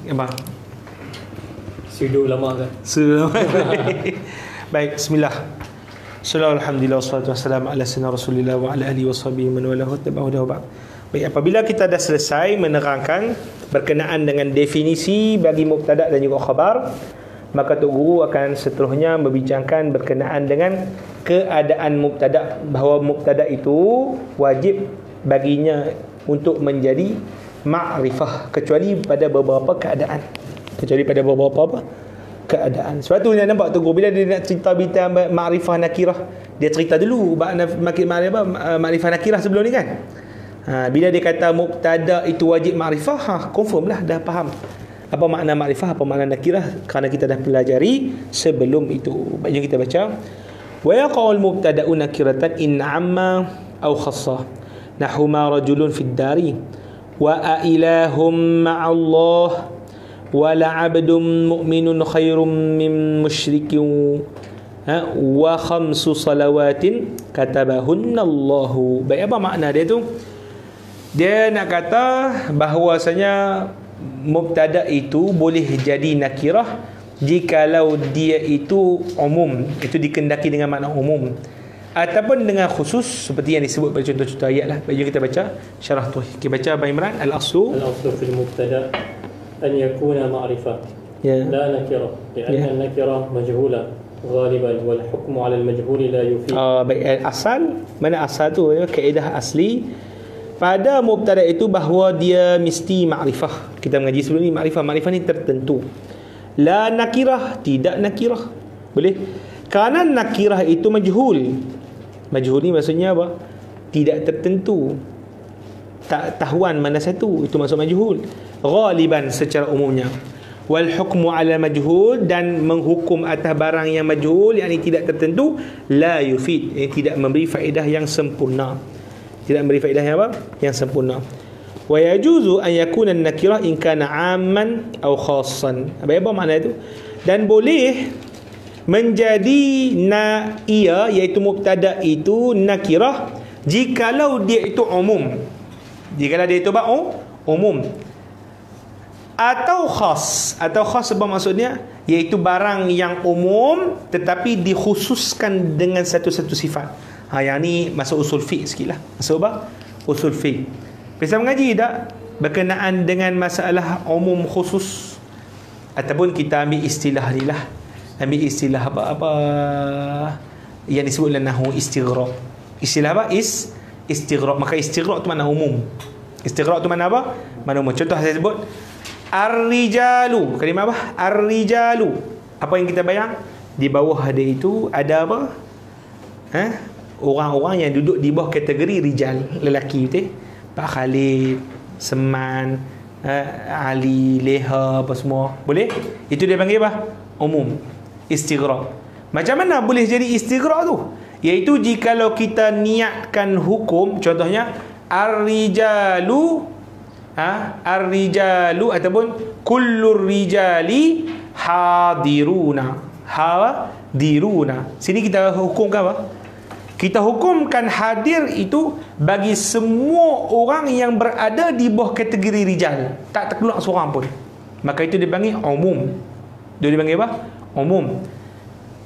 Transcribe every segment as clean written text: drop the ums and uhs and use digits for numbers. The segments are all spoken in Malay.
Abang Sudah lama kan? sudah. Baik, bismillah. Alhamdulillah wassalatu wassalamu ala sayyidina Rasulillah wa ala alihi washabihi man walahu tabi'ahu wa ba'd. Baik, apabila kita dah selesai menerangkan berkenaan dengan definisi bagi mubtada' dan juga khabar, maka Tok Guru akan seterusnya membincangkan berkenaan dengan keadaan mubtada', bahawa mubtada' itu wajib baginya untuk menjadi ma'rifah kecuali pada beberapa keadaan. Sebab tu nak nampak Tok Guru bila dia nak cerita bintang ma'rifah nakirah, dia cerita dulu ma'rifah nakirah sebelum ni kan. Bila dia kata mubtada' itu wajib ma'rifah, confirm lah, dah faham apa makna ma'rifah, apa makna nakirah, kerana kita dah pelajari sebelum itu. Jom kita baca. Wa yaqa'ul mubtada'u nakiratan in 'amma aw khassa. Nahu ma rajulun fid dari wa ilahum ma'allah wa la'abdun mu'minun khairum min musyrikin wa khamsu salawatin katabahunallahu. Baik, apa makna dia tu? Dia nak kata bahawasanya mubtada' itu boleh jadi nakirah jikalau dia itu umum, itu dikendaki dengan makna umum, ataupun dengan khusus seperti yang disebut pada contoh-contoh ayat lah. Jom kita baca syarah tu. Kita baca Abang Imran. Al-aslu fil mubtada' an yakuna ma'rifah la nakirah li'anna an-nakirah majhulah ghaliban wal hukmu 'ala al-majhul la yufid. Baik, asal, mana asal tu? Kaedah asli pada mubtada' itu bahawa dia mesti ma'rifah. Kita mengaji sebelum ni ma'rifah ni tertentu. La nakirah, tidak nakirah. Boleh? Kerana nakirah itu majhul. Majhul ni maksudnya apa? Tidak tertentu, tak tahuan mana satu, itu maksud majhul. Ghaliban, secara umumnya. Wal hukmu 'ala majhul, dan menghukum atas barang yang majhul, yakni tidak tertentu, la yufid, tidak memberi faedah yang sempurna. Tidak memberi faedah yang apa? Yang sempurna. Wa yajuzu an yakuna an-nakirah in kana 'amman aw khassan. Apa makna itu? Dan boleh menjadi ia, iaitu mubtada' itu nakirah jikalau dia itu umum. Jikalau dia itu umum atau khas. Atau khas apa maksudnya? Iaitu barang yang umum tetapi dikhususkan dengan satu-satu sifat. Yang ni masuk usul fiqh sikit lah. Masuk apa? Usul fiqh. Biasa mengaji tak berkenaan dengan masalah umum khusus, ataupun kita ambil istilah ni lah. Ambil istilah apa yang disebut dalam nahwu istighraq. Istilah apa? Istighraq. Maka istighraq tu makna umum. Istighraq tu makna apa? Makna umum. Contoh saya sebut ar-rijalu. Kalimah apa? Ar-rijalu. Apa yang kita bayang? Di bawah dia itu ada apa? Orang-orang yang duduk di bawah kategori rijal, lelaki, betul? Pak Khalid, Seman, Ali, Leha, apa semua. Boleh? Itu dia panggil apa? Umum. Istighraq. Macam mana boleh jadi istighraq tu? Iaitu jikalau kita niatkan hukum, contohnya ar-rijalu, ar-rijalu ataupun kullur rijali hadiruna. Hadiruna. Sini kita hukumkan apa? Kita hukumkan hadir itu bagi semua orang yang berada di bawah kategori rijal, tak terkeluar seorang pun. Maka itu dipanggil umum. Dia dipanggil apa? Umum.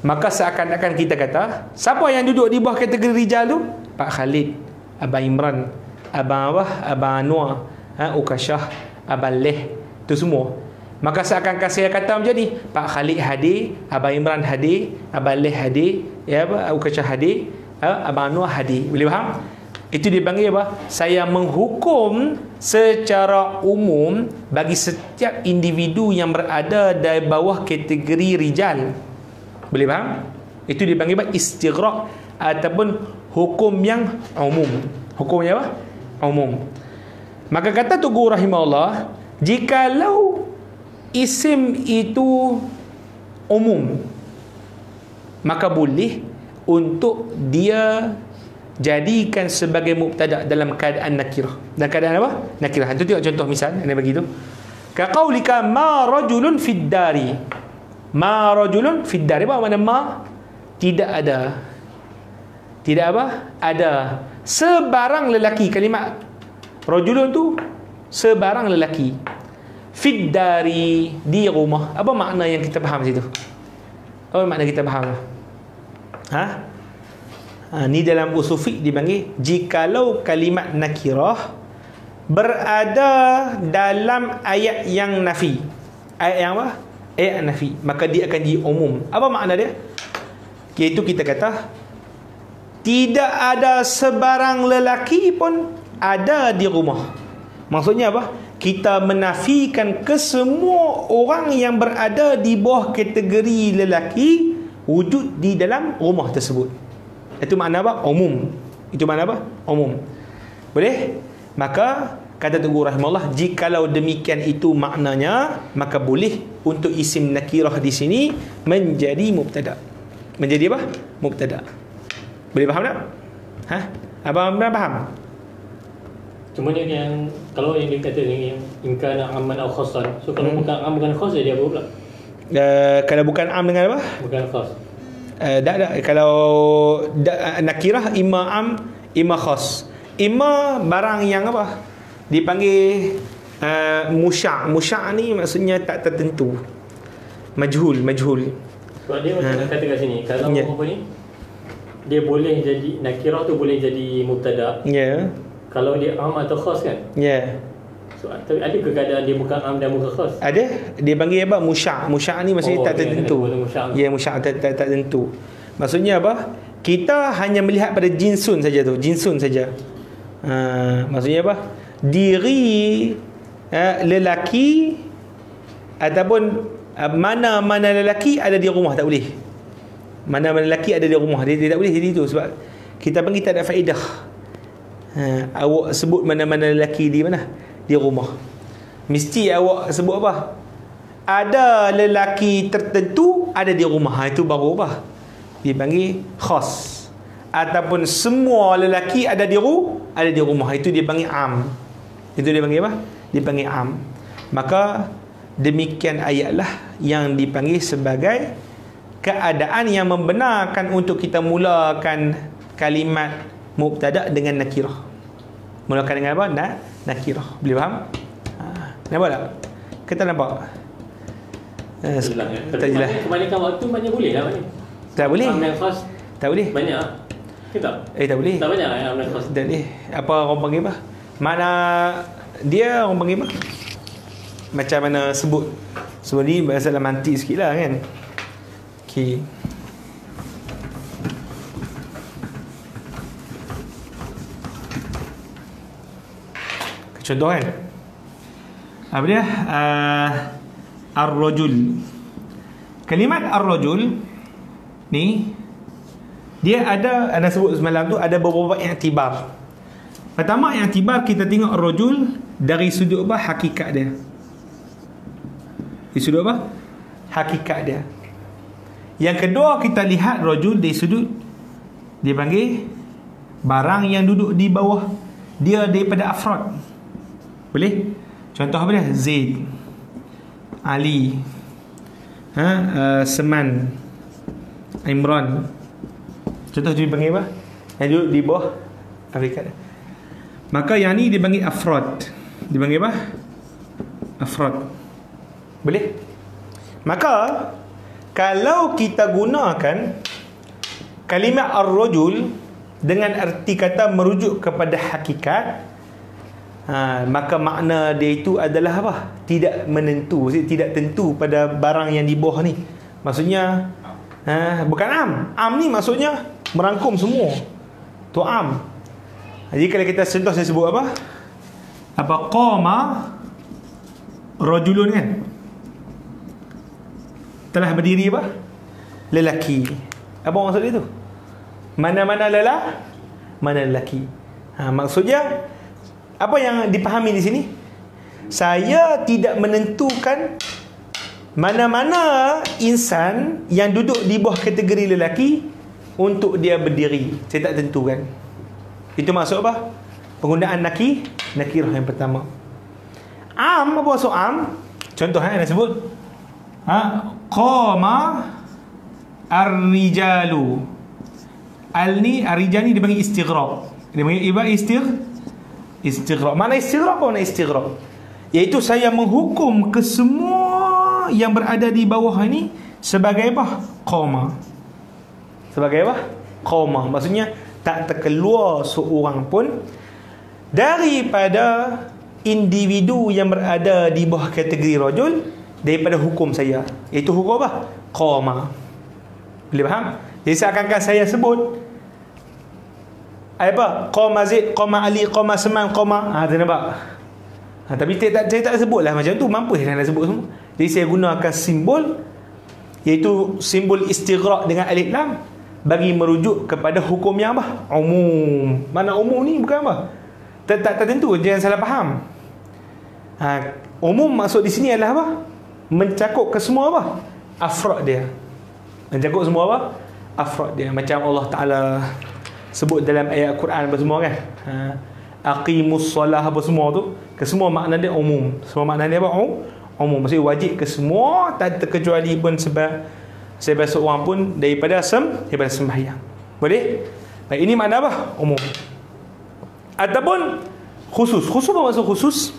Maka seakan-akan kita kata, siapa yang duduk di bawah kategori rijal tu? Pak Khalid, Abang Imran, Abang Anwar, Ukashah, Abang Leh, tu semua. Maka seakan-akan saya kata macam ni, Pak Khalid hadir, Abang Imran hadir, Abang Leh hadir, Ukashah hadir, Abang Anwar hadir. Boleh faham? Itu dipanggil apa? Saya menghukum secara umum bagi setiap individu yang berada di bawah kategori rijal. Boleh faham? Itu dipanggil apa? Istighraq, ataupun hukum yang umum. Hukumnya apa? Umum. Maka kata Tok Guru rahimahullah, jikalau isim itu umum, maka boleh untuk dia jadikan sebagai mubtada' dalam keadaan nakirah. Dalam keadaan apa? Nakirah. Itu tengok contoh misal yang bagi tu. Ka qaulika ma rajulun fid dari. Ma rajulun fid dari. Apa makna ma? Tidak ada. Tidak apa? Ada. Sebarang lelaki. Kalimat rajulun tu sebarang lelaki. Fid dari, di rumah. Apa makna yang kita faham situ? Apa makna kita faham? Ni dalam usul fiqh dipanggil, jikalau kalimat nakirah berada dalam ayat yang nafi. Ayat yang apa? Ayat nafi. Maka dia akan jadi umum. Apa makna dia? Iaitu kita kata, tidak ada sebarang lelaki pun ada di rumah. Maksudnya apa? Kita menafikan kesemua orang yang berada di bawah kategori lelaki wujud di dalam rumah tersebut. Itu makna apa? Umum. Itu makna apa? Umum. Boleh? Maka kata Tugu rahimahullah, jikalau demikian itu maknanya, maka boleh untuk isim nakirah di sini menjadi mubtada. Menjadi apa? Mubtada. Boleh faham tak? Abang faham? Cuma yang kalau yang dia kata ni, in kana amman aw khassan. So kalau bukan am bukan khas, dia apa pula? Kalau bukan am dengan apa? Bukan khas. Kalau nakirah imma am, imma khas. Imma barang yang apa? Dipanggil musya'. Musya' ni maksudnya tak tertentu. Majhul. Sebab dia macam kata kat sini, kalau apa ni, dia boleh jadi nakirah tu, boleh jadi mubtada. Kalau dia am atau khas kan? So, tapi ada ke keadaan dia bukan am dan bukan khas? Ada. Dia panggil apa? Musya'. Musya' ni maksudnya tak tertentu. Musya' tak tentu. Maksudnya apa? Kita hanya melihat pada jinsun saja tu. Jinsun saja. Maksudnya apa? Diri lelaki ataupun mana-mana lelaki ada di rumah, tak boleh. Mana-mana lelaki ada di rumah, dia tak boleh jadi itu. Sebab kita panggil tak ada faedah. Awak sebut mana-mana lelaki di mana? Di rumah. Mesti awak sebut apa? Ada lelaki tertentu ada di rumah. Itu baru apa? Dipanggil khas. Ataupun semua lelaki ada di rumah. Itu dia panggil am. Itu dia panggil apa? Dipanggil am. Maka demikian ayatlah yang dipanggil sebagai keadaan yang membenarkan untuk kita mulakan kalimat mubtada dengan nakirah. Mulakan dengan apa? Nakirah. Boleh faham? Nampak tak? Kita nampak? Tak jelas. Kebanyakan waktu banyak boleh lah ni. Tak boleh. Amal khas tak boleh. Banyak. Kita. Tak boleh. Tak banyak amal khas. Tak boleh. Apa orang panggil apa? Mana dia orang panggil apa? Macam mana sebut. Sebab ni masalah mantik sikit lah kan. Okey. Contoh kan, apa dia? Ar-rajul. Kalimat ar-rajul ni, dia ada, anda sebut semalam tu, ada beberapa i'tibar. Pertama i'tibar, kita tengok ar-rajul dari sudut apa? Hakikat dia. Di sudut apa? Hakikat dia. Yang kedua, kita lihat rajul dari sudut, dia panggil barang yang duduk di bawah dia daripada afrad. Boleh? Contoh apa dia? Zaid, Ali, Seman, Imran. Contoh dia panggil apa? Yang duduk di bawah hakikat. Maka yang ni dipanggil afrad. Dipanggil apa? Afrad. Boleh? Maka kalau kita gunakan kalimat ar-rajul dengan erti kata merujuk kepada hakikat, maka makna dia itu adalah apa? Tidak menentu, tidak tentu pada barang yang di bawah ni. Maksudnya bukan am. Am ni maksudnya merangkum semua. Tu am. Jadi kalau kita contoh, saya sebut apa? Qama rajulun kan? Telah berdiri apa? Lelaki. Apa maksud dia tu? Mana-mana mana lelaki. Maksudnya apa yang dipahami di sini? Saya tidak menentukan mana-mana insan yang duduk di bawah kategori lelaki untuk dia berdiri. Saya tak tentukan. Itu maksud apa? Penggunaan nakirah yang pertama. Am, apa maksud am? Contoh yang saya sebut. Qama ar-rijalu. Ar-rijal ni dipanggil istighraq. Dia panggil istighraq. Mana istighraq? Apa mana istighraq? Iaitu saya menghukum ke semua yang berada di bawah ini sebagai apa? Qawma. Sebagai apa? Qawma. Maksudnya tak terkeluar seorang pun daripada individu yang berada di bawah kategori rajul daripada hukum saya. Iaitu hukum apa? Qawma. Boleh faham? Jadi seakan-akan saya sebut apa? Qawma Zaid, Qawma Ali, Qawma Seman, Qawma. Tak nampak? Tapi saya tak sebut lah macam tu. Mampu saya nak sebut semua. Jadi saya gunakan simbol, iaitu simbol istighraq dengan alif lam, bagi merujuk kepada hukum yang apa? Umum. Mana umum ni bukan apa? Tak tentu, jangan salah faham. Umum maksud di sini adalah apa? Mencakup ke semua apa? Afrad dia. Mencakup semua apa? Afrad dia. Macam Allah Ta'ala sebut dalam ayat Quran apa semua kan? Aqimus solah apa semua tu, ke semua makna dia umum. Semua makna dia apa? Umum. Maksudnya wajib ke semua, tak terkecuali pun sebab seorang pun daripada sembahyang. Boleh? Baik, ini makna apa? Umum. Ataupun khusus. Khusus apa maksud khusus?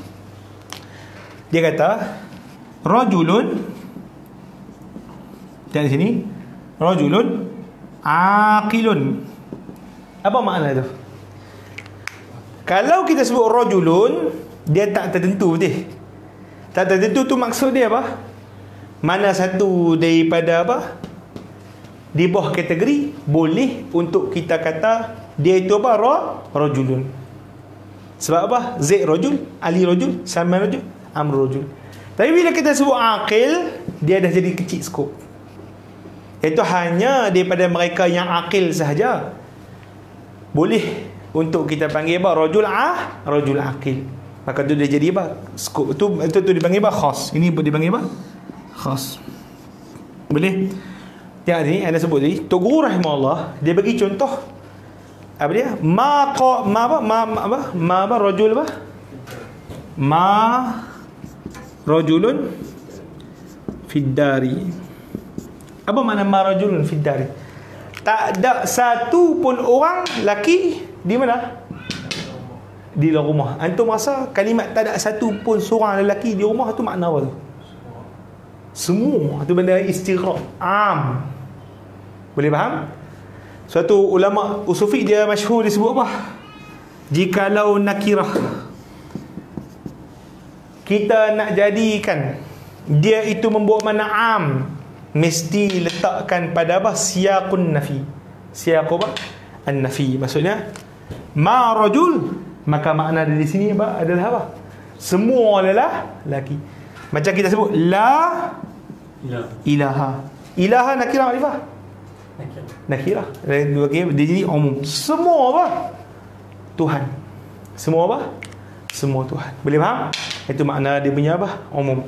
Dia kata rajulun, dan di sini rajulun aqilun. Apa makna tu? Kalau kita sebut rajulun, dia tak tertentu betul. Tak tertentu tu maksud dia apa? Mana satu daripada apa? Di bawah kategori boleh untuk kita kata dia itu apa? Rajulun. Sebab apa? Zaid rajul, Ali rajul, Salman rajul, Amr rajul. Tapi bila kita sebut aqil, dia dah jadi kecil skop. Itu hanya daripada mereka yang aqil sahaja boleh untuk kita panggil apa? Rajul aqil. Maka tu dia jadi apa? Skop itu dipanggil apa? Khas. Ini dipanggil apa? Khas. Boleh? Tengok ni anda sebut tadi, Tok Guru rahimahullah dia bagi contoh apa dia? Ma rajul apa? Ma rajulun fiddari. Apa makna ma rajulun fiddari? Tak ada satu pun orang laki di mana? Di dalam rumah. Antum rasa kalimat tak ada satu pun seorang lelaki di rumah tu makna apa tu? Semua. Itu benda istighraq am. Boleh faham? Suatu ulama usul fiqh dia masyhur disebut apa? Jikalau nakirah kita nak jadikan dia itu membawa makna am, mesti letakkan pada apa? Siyaqun nafi. Siyaq apa? An-nafi. Maksudnya ma rajul, maka makna di sini apa? Adalah apa? Semua adalah laki. Macam kita sebut la ilaha. Ilaha nakirah makrifah. Nakirah. Dia jadi umum. Semua apa? Tuhan. Semua apa? Semua Tuhan. Boleh faham? Itu makna dia punya apa? Umum.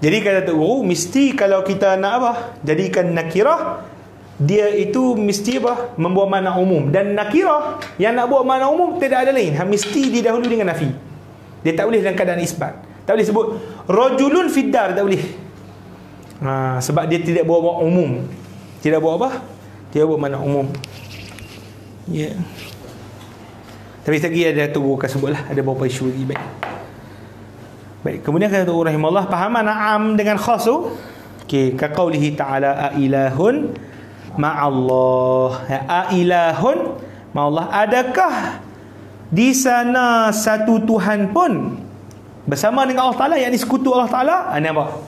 Jadi kata Tok Guru, mesti kalau kita nak apa? Jadikan nakirah, dia itu mesti apa? Membawa makna umum. Dan nakirah yang nak bawa makna umum tidak ada lain, mesti didahului dengan nafi. Dia tak boleh dalam keadaan isbat. Tak boleh sebut rajulun fiddar, tak boleh. Sebab dia tidak bawa umum. Tidak bawa apa? Dia bawa makna umum. Ya. Yeah. Tapi lagi ada Tok Guru akan sebutlah, ada beberapa isu lagi. Baik, kemudian kata Tok Guru rahimahullah, faham makna am dengan khas tu? Okey, ka qaulihi ta'ala ailahun ma'allah. Ailahun ma'allah. Adakah di sana satu Tuhan pun bersama dengan Allah Ta'ala, yakni sekutu Allah Ta'ala? Ini apa?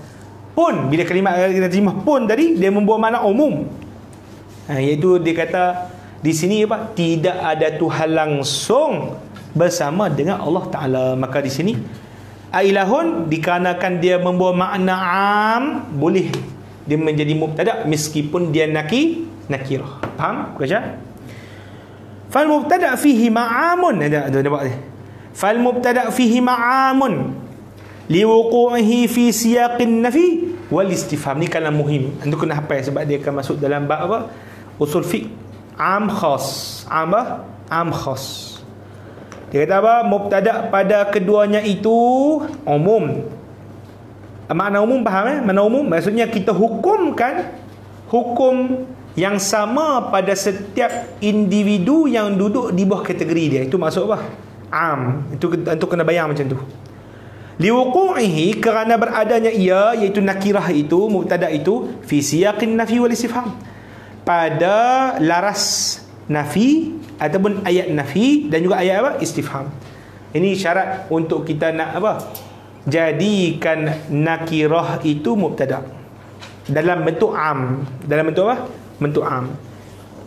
Pun, bila kalimat kita terjemah pun tadi, dia membawa makna umum. Iaitu dia kata di sini apa? Tidak ada Tuhan langsung bersama dengan Allah Ta'ala. Maka di sini ailahun dikarenakan dia membawa makna am, boleh dia menjadi mubtada meskipun dia nakirah. Faham? Baca. Fal mubtada fihi ma'amun. Ada nampak ni. Fal mubtada fihi ma'amun liwuqu'ihi fi siyaqin nafi wal istifham. Ni kalam muhim. Anda kena hafal sebab dia akan masuk dalam bab apa? Usul fiqh. Am khas. Am khas. Dia kata apa? Mubtada pada keduanya itu umum. Makna umum faham Makna umum maksudnya kita hukumkan hukum yang sama pada setiap individu yang duduk di bawah kategori dia. Itu maksud apa? Am. Itu kena bayang macam tu. liwuqu'ihi, kerana beradanya ia, iaitu nakirah itu, mubtada itu, fi siyaqin nafi wal istifham, pada laras nafi ataupun ayat nafi dan juga ayat apa? Istifham. Ini syarat untuk kita nak apa? Jadikan nakirah itu mubtada dalam bentuk am. Dalam bentuk apa? Bentuk am.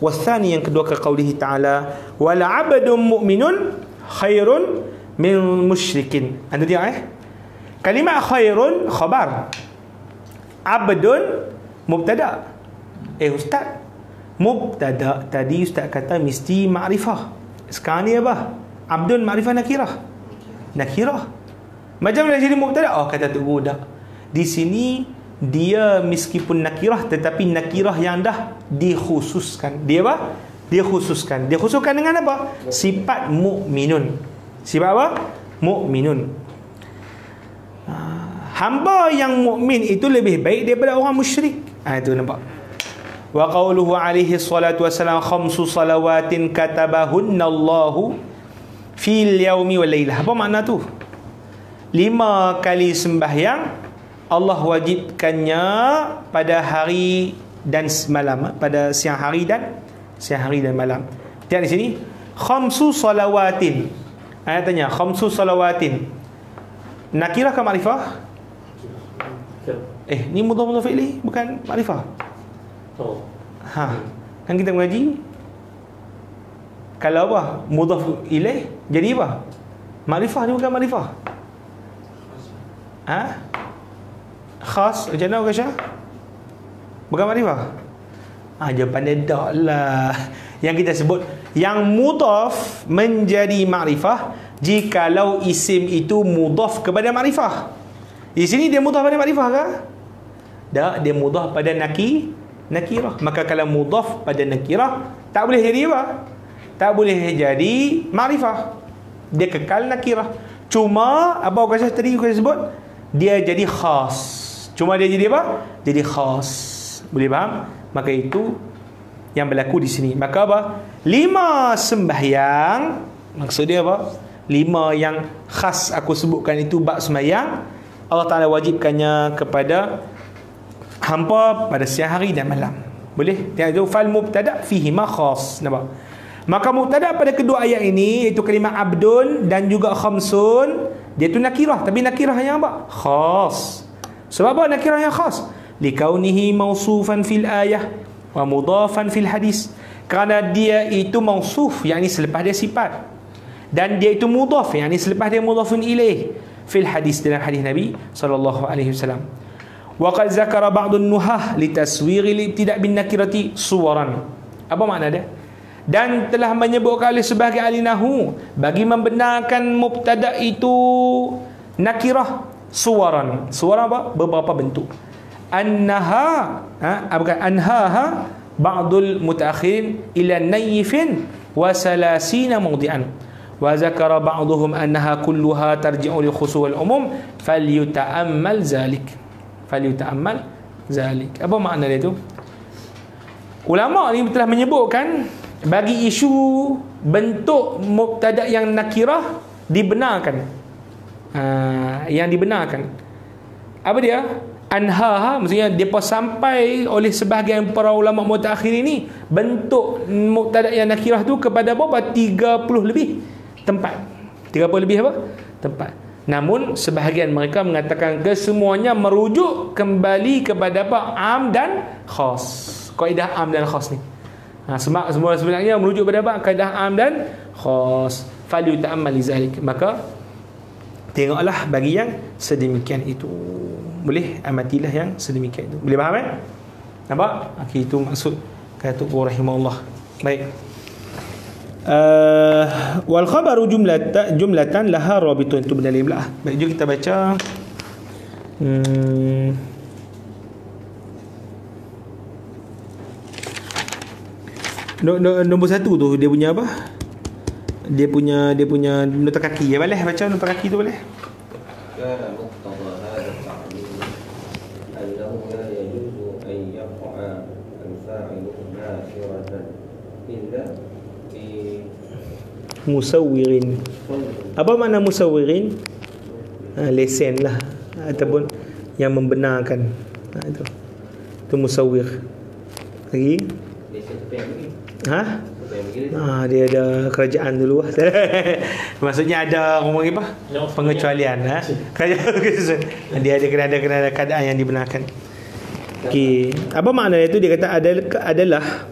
Wasani, yang kedua, ke qaulihi ta'ala, wala 'abdun mu'minun khairun min musyrikin. Anda tengok kalimat khairun khabar, abdun mubtada. Ustaz, mubtada tadi ustaz kata mesti ma'rifah. Sekarang ni apa? Abdun ma'rifah nakirah. Nakirah. Macam mana jadi mubtada? Oh, kata tu budak. Di sini dia meskipun nakirah tetapi nakirah yang dah dikhususkan. Dia apa? Dia khususkan. Dia khususkan dengan apa? Sifat mukminun. Sifat apa? Mukminun. Hamba yang mukmin itu lebih baik daripada orang musyrik. Itu nampak. Wa qauluhu alaihi salatu wassalam, khamsu salawatin katabahunna Allahu fil yaumi wal lailah. Apa makna tu? 5 kali sembahyang Allah wajibkannya pada hari dan malam, pada siang hari dan malam. Lihat di sini, khamsu salawatin. Ayat tanya, khamsu salawatin nakirah ke ma'rifah? Ni mudhaf ilaih, bukan ma'rifah. Kan kita mengaji, kalau apa? Mudhaf ilaih jadi apa? Ma'rifah ni bukan ma'rifah. Khas, macam mana Kasha? Bukan ma'rifah. Jawapan dia tak lah. Yang kita sebut, yang mudhaf menjadi ma'rifah jikalau isim itu mudhaf kepada ma'rifah. Di sini dia mudhaf pada ma'rifah ke? Tak, dia mudhaf pada nakirah. Maka kalau mudhaf pada nakirah, tak boleh jadi apa? Tak boleh jadi ma'rifah. Dia kekal nakirah. Cuma apa Kasha tadi kita sebut? Dia jadi khas. Cuma dia jadi apa? Jadi khas. Boleh faham? Maka itu yang berlaku di sini. Maka apa? 5 sembahyang, maksud dia apa? 5 yang khas aku sebutkan itu bab sembahyang, Allah Ta'ala wajibkannya kepada hamba pada siang hari dan malam. Boleh? Tengok itu, fal mubtada fihi ma khas. Nampak? Maka mubtada pada kedua ayat ini, iaitu kalimah abdun dan juga khamsun, dia tu nakirah, tapi nakirah yang apa? Khas. Sebab apa nakirah yang khas? Likaunihi mausufan fil ayah wa mudafan fil hadis. Kerana dia itu mausuf, yakni selepas dia sifat, dan dia itu mudaf, yakni selepas dia mudafun ilaih, fil hadis, dalam hadis Nabi sallallahu alaihi wasallam. Wa qad zakara ba'dun nuhah li taswiri al-ibtida' bin nakirati suwaran. Apa makna dia? Dan telah menyebutkan oleh sebahagian ahli nahwu, bagi membenarkan mubtada itu nakirah, suwaran. Suwaran apa? Beberapa bentuk. Annaha, bukan anhaha, ba'dul mutaakhirin ila nayifin wa salasina mawdi'an. Wa zakara ba'duhum annaha kulluha tarji'u li khusuwal umum falyuta'ammal zalik. Falyuta'ammal zalik. Apa makna dia tu? Ulama ni telah menyebutkan bagi isu bentuk mubtada yang nakirah dibenarkan. Yang dibenarkan. Apa dia? Anhaha, maksudnya depa sampai oleh sebahagian para ulama mutaakhir ini bentuk mubtada yang nakirah tu kepada berapa? 30 lebih tempat. 30 lebih apa? Tempat. Namun sebahagian mereka mengatakan kesemuanya merujuk kembali kepada apa? Am dan khas. Kaedah am dan khas ni. Semua sebenarnya merujuk pada apa? Kaedah am dan khas. Fali ta'ammal zalik. Maka tengoklah bagi yang sedemikian itu. Boleh amatilah yang sedemikian itu. Boleh faham Nampak? Itu maksud kata rahimahullah. Baik. Wal khabaru jumlatan laha rabitun, itu benda lain pula. Baik, jom kita baca nombor 1 tu, dia punya apa? Dia punya nota kaki. Ya, boleh baca nota kaki tu boleh? Musawwirin. Apa makna musawwirin? lesen lah, ataupun yang membenarkan. Itu musawwir. Lagi? Dia ada kerajaan dulu lah. Maksudnya ada apa? Pengecualian. Dia ada keadaan yang dibenarkan. Okey. Apa makna itu? Dia kata adalah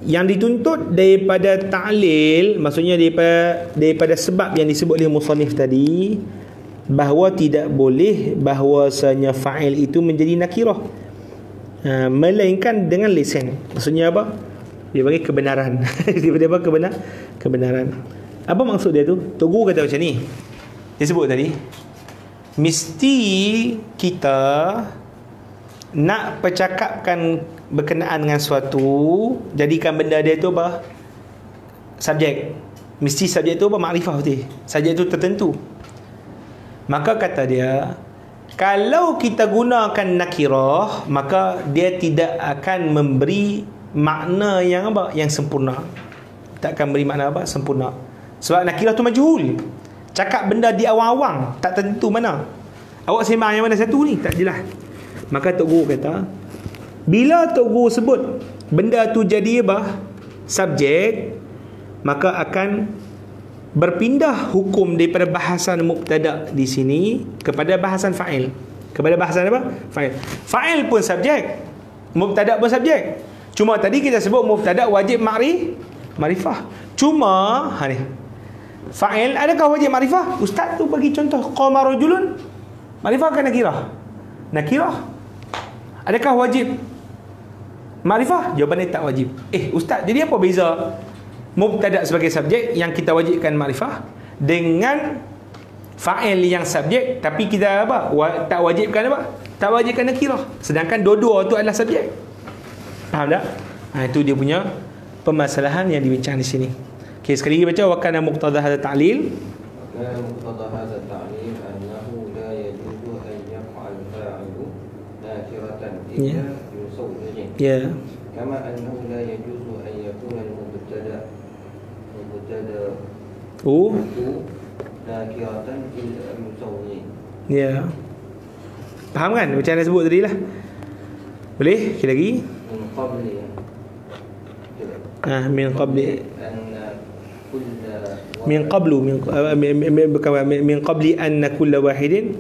yang dituntut daripada ta'lil, maksudnya daripada sebab yang disebut oleh musannif tadi, bahawa tidak boleh bahawasanya fa'il itu menjadi nakirah, melainkan dengan lesen. Maksudnya apa? Dia bagi kebenaran. Dia apa? Kebenaran. Apa maksud dia tu? Tok Guru kata macam ni. Dia sebut tadi, mesti kita nak percakapkan berkenaan dengan suatu, jadikan benda dia tu apa? Subjek. Mesti subjek tu apa? Makrifah betul. Subjek tu tertentu. Maka kata dia, kalau kita gunakan nakirah, maka dia tidak akan memberi makna yang apa? Yang sempurna. Tak akan beri makna apa? Sempurna. Sebab nakirah tu majhul. Cakap benda di awang-awang, tak tentu mana. Awak sembang yang mana satu ni? Tak jelas. Maka Tok Guru kata, bila Tok Guru sebut benda tu jadi apa? Subjek, maka akan berpindah hukum daripada bahasan mubtada di sini kepada bahasan fa'il. Kepada bahasan apa? Fa'il. Fa'il pun subjek, mubtada pun subjek. Cuma tadi kita sebut mubtada wajib makrifah. Cuma ni, fa'il adakah wajib makrifah? Ustaz tu bagi contoh, qama rajulun, makrifah ke nakirah? Nakirah. Adakah wajib makrifah? Jawapannya tak wajib. Ustaz, jadi apa beza mubtada sebagai subjek yang kita wajibkan makrifah dengan fa'il yang subjek tapi kita apa? Tak wajibkan apa? Tak wajibkan nakirah. Sedangkan dua-dua tu adalah subjek. Faham tak? Itu dia punya permasalahan yang dibincang di sini. Okey, sekali lagi baca, wa kana muqtada hadha ta'lil. Kana muqtada hadha ta'lil annahu la yajuzu an yaf'al fa'ilu nakiratan illa yusawwirin. Ya. Kama annahu la yajuzu an yakuna al-mubtada nakiratan illa yusawwirin. Ya. Faham kan macam yang sebut tadi lah? Boleh? Sekali lagi. Min qabli min qablu min qabli an kulla wahidin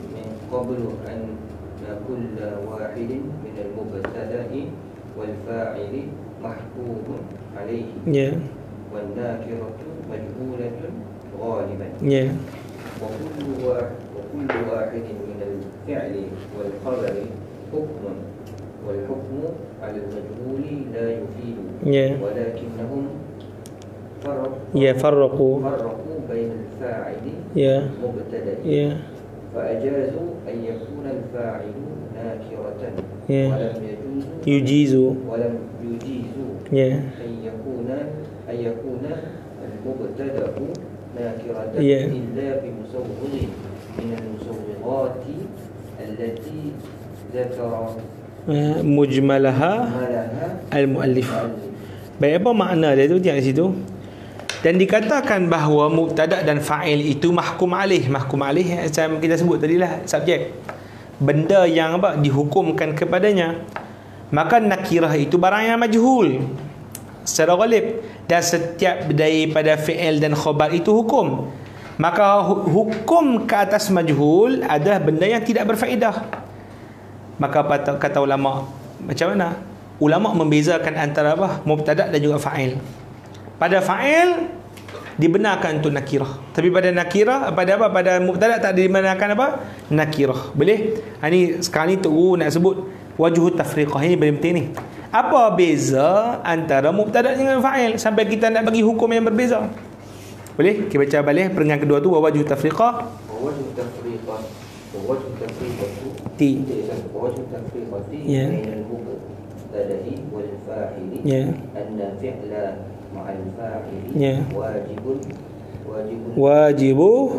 min al-mubtada'i wal fa'ili mahkumun alayhi. Ya. Wan nakiratu majhulatun ghaliban. Ya. Wa kullu wahidin min al-fi'li wal khabari hukmun wal hukmu 'ala al-majhuli la yufidu. Ya. Walakinnahum farraqu bain al-fa'ili ya mubtada'i. Ya. فأجازوا أن يكون الفاعل ناكرة ولم يجيزوا أن يكون المبتدأ ناكرة إلا بمصوغ من المصوغات التي ذكر مجملها المؤلف. Baik, apa makna dia tu? Tengok di situ. Dan dikatakan bahawa mubtada dan fa'il itu mahkum alaih. Mahkum alaih macam kita sebut tadilah, subjek. Benda yang apa? Dihukumkan kepadanya. Maka nakirah itu barang yang majhul secara ghalib, dan setiap daripada fi'il dan khabar itu hukum. Maka hukum ke atas majhul adalah benda yang tidak berfaedah. Maka kata ulama, macam mana? Ulama membezakan antara apa? Mubtada dan juga fa'il. Pada fa'il dibenarkan untuk nakirah, tapi pada nakirah, pada mubtada tak dibenarkan apa? Nakirah. Boleh? Ini sekarang ni Tok Guru nak sebut wajhut tafriqah. Ini paling penting ni. Apa beza antara mubtada dengan fa'il sampai kita nak bagi hukum yang berbeza? Boleh? Kita baca balik peringkat kedua tu, wajhut tafriqah. Wajhut tafriqah ya. Mubtada'i wal fa'ili anna fi'la ma'al fa'ili wajibul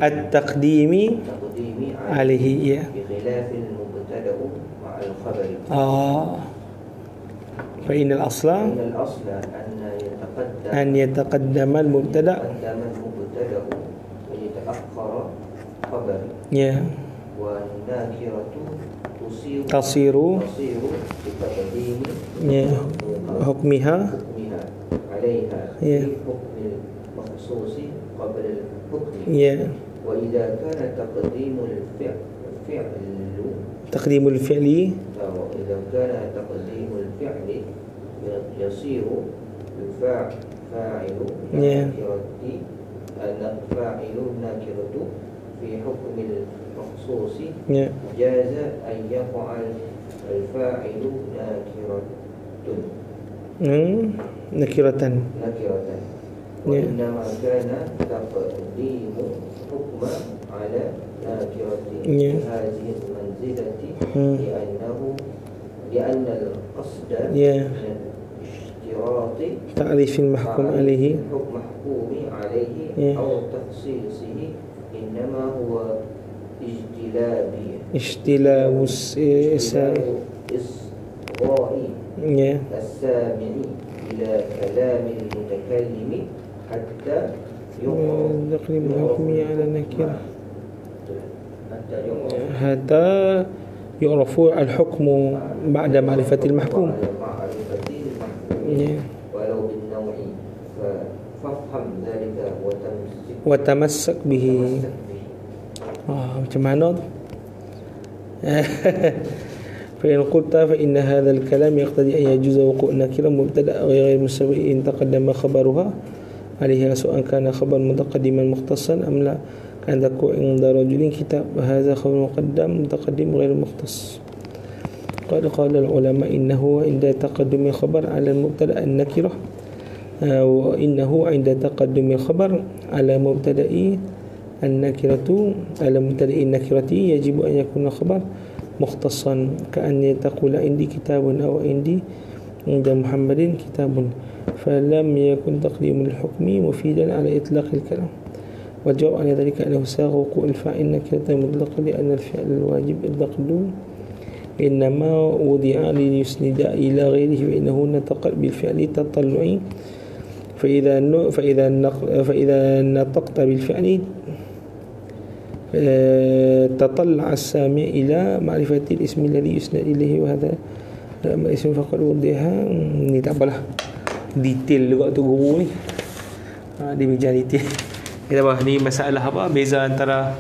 at-taqdimi alaihi ya. bi khilafil mubtada'u ma'al khabari. Fa innal asla an yataqaddama al-mubtada' wa yata'akhkhara الخبر والنكرة تصير بتقديم حكمها عليها في حكم المخصوص قبل الحكم وإذا كان تقديم الفعل يصير فاعل النكرة في حكم المخصوص جاز أن يقع الفاعل نكرة وإنما كان تقديم حكم على نكرة هذه المنزلة لأن القصد من اشتراط تعريف المحكوم عليه أو تخصيصه إنما هو اجتلاب إصغاء السامع إلى كلام المتكلم حتى تقديم الحكم على نكرة حتى يعرف الحكم بعد معرفة المحكوم ولو بالنوع فافهم ذلك وتمسك به. macam mana tu? فإن قلت فإن هذا الكلام يقتضي أن يجوز وقوع نكرة مبتدأ غير مسبق إن تقدم خبرها عليها سواء كان خبر متقدما مختصا أم لا كان تكون عند رجل كتاب هذا خبر متقدم غير مختص. قال العلماء إنه عند تقدم الخبر على المبتدأ النكرة وإنه عند تقدم الخبر على مبتدأ النكرة يجب أن يكون الخبر مختصا كأن تقول عندي كتاب أو عند محمد كتاب فلم يكن تقديم الحكم مفيدا على إطلاق الكلام. والجواب على ذلك أنه ساغ وقوع الفاعل نكرة مطلقة لأن الفعل الواجب التقدم إنما وضع ليسند إلى غيره فإنه نطق بالفعل تطلعي فإذا نطقت بالفعل تطلع السامع إلى معرفة الاسم الذي يسند إليه وهذا الاسم فقد وضعها. Ni tak apalah, detail juga tu guru ni, dia bincang detail. Kita apa ni masalah apa beza antara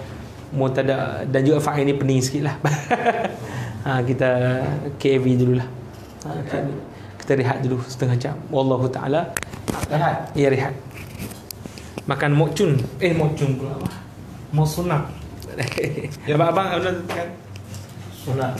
mubtada dan juga fa'il ni pening sikit lah. Kita KV dululah. Kita rehat dulu setengah jam. Wallahu ta'ala. Rehat? Ya, rehat. Makan mokcun. Mokcun pula apa? Mau sunat. Ya abang, kan? Sunat.